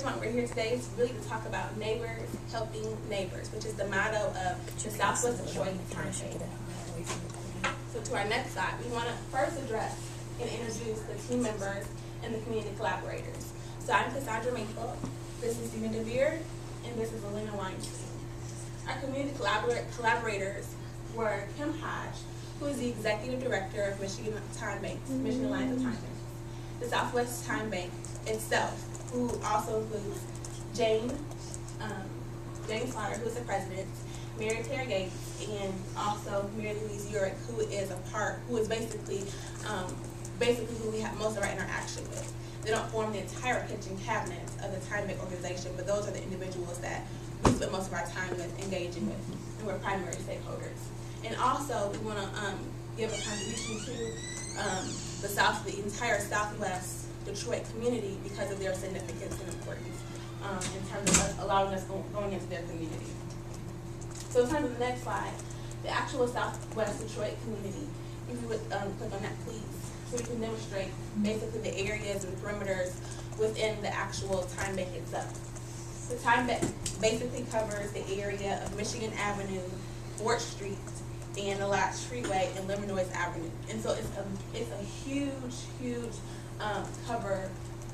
point we're here today is really to talk about neighbors helping neighbors, which is the motto of the Southwest Detroit TimeBank. So to our next slide, we want to first address and introduce the team members and the community collaborators. So I'm Cassandra Maple, this is Stephen DeVere, and this is Elena Weinstein. Our community collaborators were Kim Hodge, who is the Executive Director of Michigan TimeBank, Michigan Alliance of TimeBank, the Southwest TimeBank itself, who also includes James Slaughter, who is the president, Mary Tara Gates, and also Mary Louise Urick, who is basically who we have most of our interaction with. They don't form the entire kitchen cabinet of the TimeBank organization, but those are the individuals that we spend most of our time with, engaging with, and we're primary stakeholders. And also, we want to give a contribution to the entire Southwest Detroit community because of their significance and importance in terms of us allowing us going into their community. So in terms of the next slide, the actual Southwest Detroit community, if you would click on that please, so we can demonstrate basically the areas and perimeters within the actual TimeBank itself. The TimeBank basically covers the area of Michigan Avenue, 4th Street, and the Latch Freeway and Livernois Avenue. And so it's a huge cover.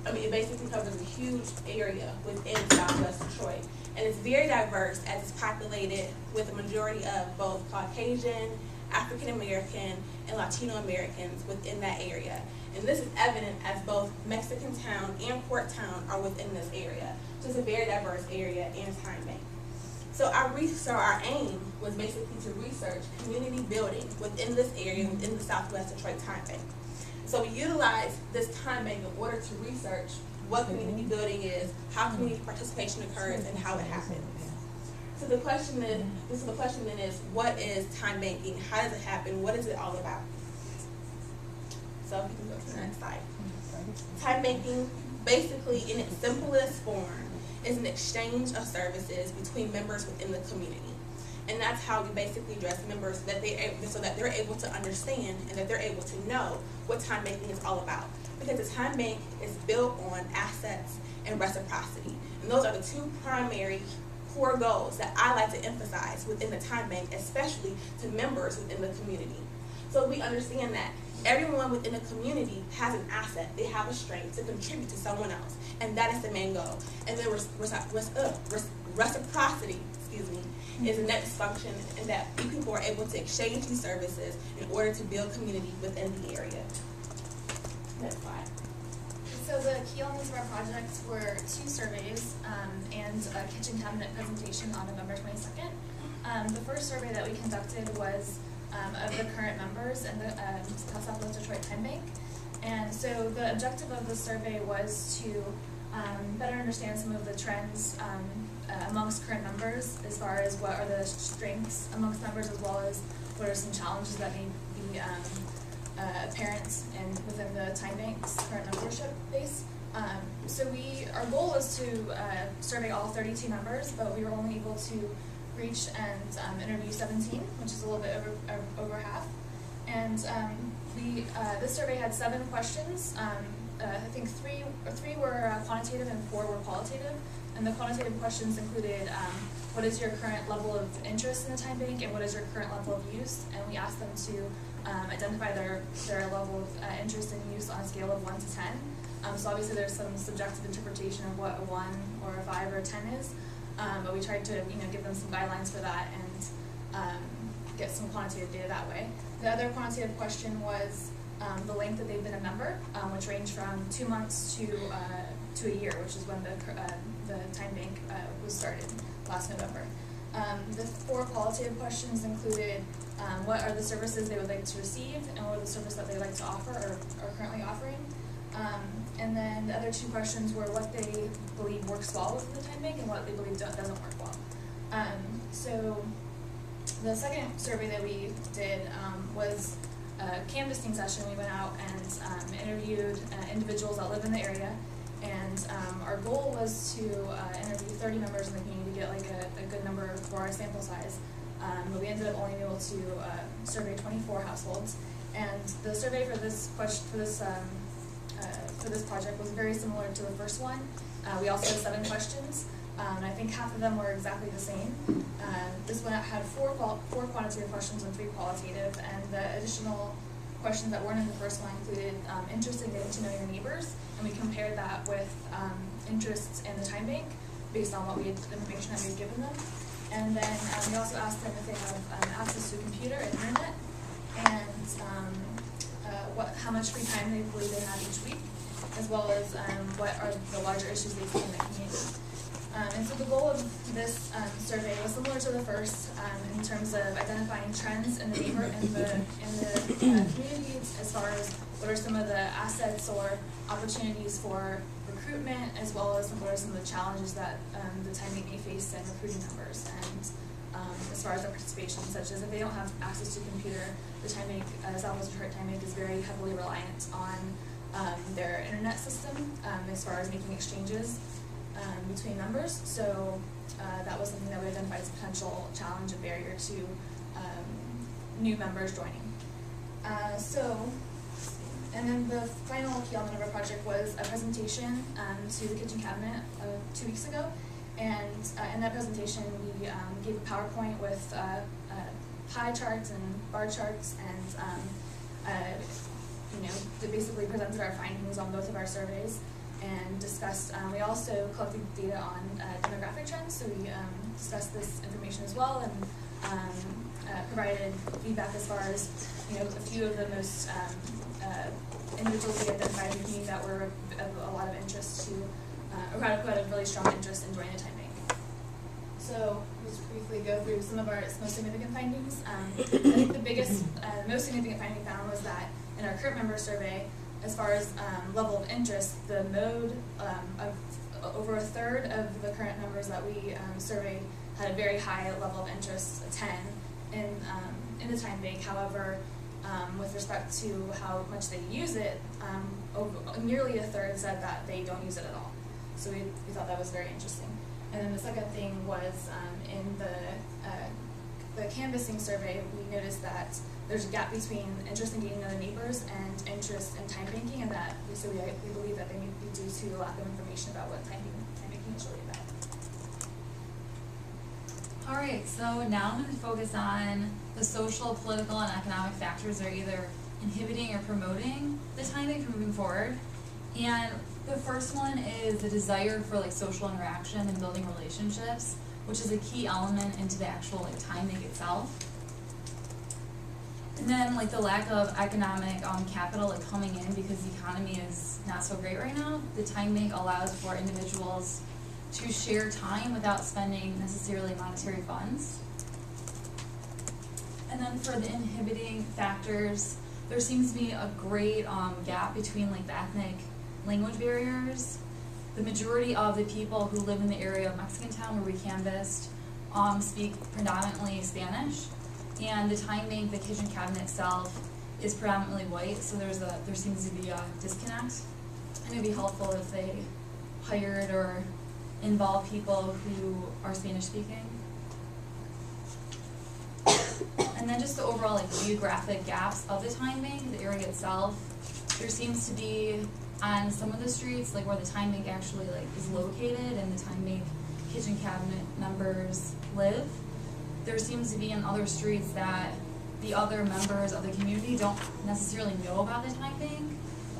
I mean, it basically covers a huge area within Southwest Detroit. And it's very diverse as it's populated with a majority of both Caucasian, African American, and Latino Americans within that area. And this is evident as both Mexican Town and Port Town are within this area. So it's a very diverse area and TimeBank. So our aim was basically to research community building within this area, within the Southwest Detroit TimeBank. So we utilized this TimeBank in order to research what community building is, how community participation occurs, and how it happens. So the question then is, what is time banking? How does it happen? What is it all about? So if you can go to the next slide. Time banking, basically in its simplest form, is an exchange of services between members within the community. And that's how we basically address members so that they're able to understand and that they're able to know what time banking is all about. Because the time bank is built on assets and reciprocity. And those are the two primary core goals that I like to emphasize within the time bank, especially to members within the community. So we understand that everyone within the community has an asset. They have a strength to contribute to someone else. And that is the main goal. And then reciprocity, is the next function, and that people are able to exchange these services in order to build community within the area. Next slide. So the key elements of our project were 2 surveys and a kitchen cabinet presentation on November 22nd. The first survey that we conducted was of the current members in the Southwest Detroit TimeBank. And so the objective of the survey was to better understand some of the trends amongst current members, as far as what are the strengths amongst members, as well as what are some challenges that may be apparent within the TimeBank's current membership base. So our goal was to survey all 32 members, but we were only able to reach and interview 17, which is a little bit over half. And this survey had 7 questions. I think three were quantitative and 4 were qualitative. And the quantitative questions included what is your current level of interest in the TimeBank and what is your current level of use. And we asked them to identify their level of interest and use on a scale of 1 to 10. So obviously there's some subjective interpretation of what a 1 or a 5 or a 10 is. But we tried to give them some guidelines for that and get some quantitative data that way. The other quantitative question was the length that they've been a member, which ranged from 2 months to a year, which is when the TimeBank was started last November. The 4 qualitative questions included what are the services they would like to receive and what are the services that they would like to offer or are currently offering. And then the other 2 questions were what they believe works well within the TimeBank and what they believe doesn't work well. So the second survey that we did was a canvassing session. We went out and interviewed individuals that live in the area, and our goal was to interview 30 members in the community to get like a good number for our sample size. But we ended up only being able to survey 24 households, and the survey for this project was very similar to the first one, We also had 7 questions, and I think half of them were exactly the same. This one had 4 quantitative questions and 3 qualitative, and the additional questions that weren't in the first one included interest in getting to know your neighbors, and we compared that with interests in the time bank based on the information that we had given them. And then we also asked them if they have access to a computer and internet, and how much free time they believe they have each week, as well as what are the larger issues they see in the community. And so the goal of this survey was similar to the first in terms of identifying trends in the communities, as far as what are some of the assets or opportunities for recruitment, as well as what are some of the challenges that the time bank may face in recruiting members, and as far as their participation, such as if they don't have access to a computer, the time bank, Southwest Detroit Time Bank is very heavily reliant on their internet system as far as making exchanges between members. So that was something that we identified as a potential challenge and barrier to new members joining. And then the final key element of our project was a presentation to the kitchen cabinet 2 weeks ago. And in that presentation, we gave a PowerPoint with pie charts and bar charts, and that basically presented our findings on both of our surveys and discussed. We also collected data on demographic trends, so we discussed this information as well, and provided feedback as far as a few of the most individuals we identified in the community that were of a lot of interest to, or who had a really strong interest in joining the time bank. So just briefly go through some of our most significant findings. I think the biggest, most significant finding we found was that in our current member survey, as far as level of interest, the mode of over a third of the current members that we surveyed had a very high level of interest, a 10, in the time bank. However, with respect to how much they use it, nearly a third said that they don't use it at all. So we thought that was very interesting. And then the second thing was in the canvassing survey, we noticed that there's a gap between interest in getting to know the neighbors and interest in time banking, and that we believe that they may be due to lack of information about what time banking is really about. All right, so now I'm going to focus on the social, political, and economic factors that are either inhibiting or promoting the time bank from moving forward. And the first one is the desire for social interaction and building relationships, which is a key element into the actual time bank itself. And then the lack of economic capital coming in because the economy is not so great right now. The time bank allows for individuals to share time without spending necessarily monetary funds. And then for the inhibiting factors, there seems to be a great gap between the ethnic language barriers. The majority of the people who live in the area of Mexican Town where we canvassed speak predominantly Spanish, and the time bank, the kitchen cabinet itself, is predominantly white, so there seems to be a disconnect. And it would be helpful if they hired or involved people who are Spanish speaking. And then just the overall geographic gaps of the time bank, the area itself. There seems to be on some of the streets where the time bank actually is located and the time bank kitchen cabinet members live. There seems to be in other streets that the other members of the community don't necessarily know about the time bank.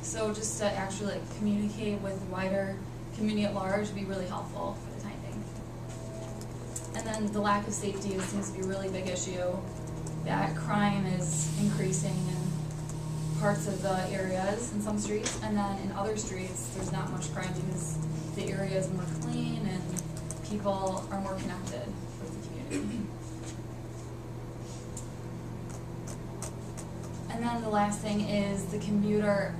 So just to actually communicate with the wider community at large would be really helpful for the time bank. And then the lack of safety seems to be a really big issue. That crime is increasing in parts of the areas in some streets, and then in other streets there's not much crime because the area is more clean and people are more connected with the community. And then the last thing is the computer,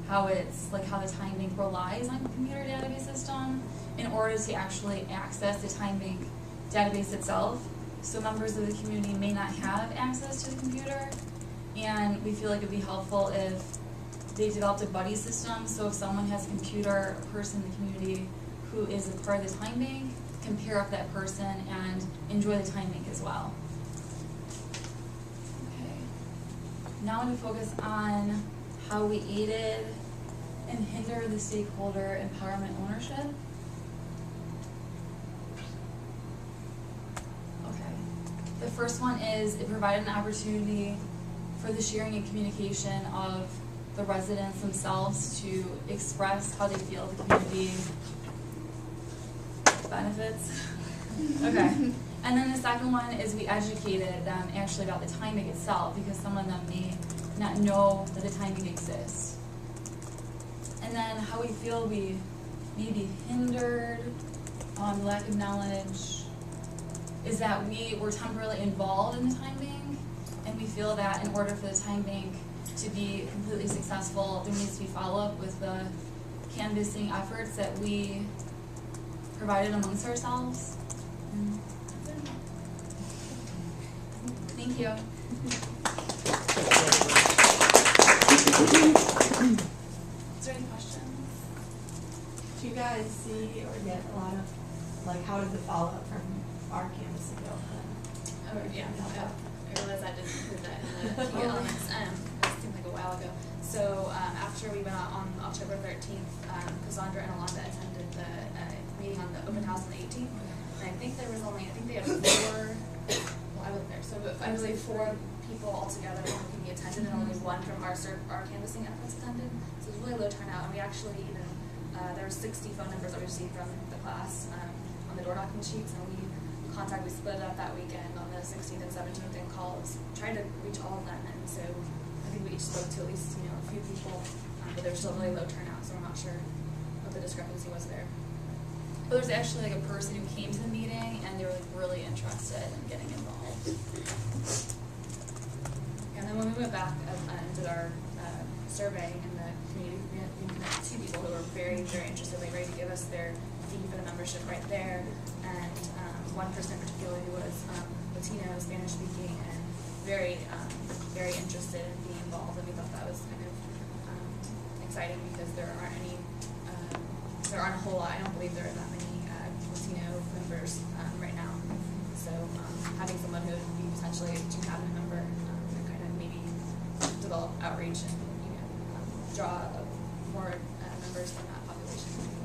how the time bank relies on the computer database system in order to actually access the time bank database itself. So members of the community may not have access to the computer, and we feel like it would be helpful if they developed a buddy system. So if someone has a computer, a person in the community who is a part of the time bank can pair up that person and enjoy the time bank as well. Okay. Now I'm going to focus on how we aided and hinder the stakeholder empowerment ownership. Okay. The first one is it provided an opportunity for the sharing and communication of the residents themselves to express how they feel the community benefits. Okay. And then the second one is we educated them actually about the timing itself, because some of them may not know that the timing exists. And then how we feel we may be hindered, lack of knowledge, is that we were temporarily involved in the time bank, and we feel that in order for the time bank to be completely successful, there needs to be follow-up with the canvassing efforts that we provided amongst ourselves. Thank you. Is there any questions? Do you guys see or get a lot of, like, how did the follow-up from our canvassing go? Oh, yeah, I realized I didn't include that in the key elements. It seemed like a while ago. So after we went out on October 13th, Cassandra and Alonda attended the meeting on the open house on the 18th. And I think there was only, they had 4, well, I wasn't there, so I believe 4 people altogether from the community attended, and only 1 from our canvassing efforts attended. So it was really low turnout, and we actually even, there were 60 phone numbers that we received from the class on the door knocking sheets, and we split it up that weekend on the 16th and 17th and calls, tried to reach all of them, and so I think we each spoke to at least, a few people, but there was still really low turnout, so we're not sure what the discrepancy was there. But there's actually like a person who came to the meeting and they were like really interested in getting involved. And then when we went back and did our survey in the community, we met 2 people who were very, very interested. They were ready to give us their fee for the membership right there, and one person in particular who was Latino, Spanish speaking, and very, very interested in being involved. And we thought that was kind of exciting because there aren't a whole lot. I don't believe there are that many Latino members right now. So having someone who would be potentially a cabinet member and kind of maybe develop outreach and draw more members from that population.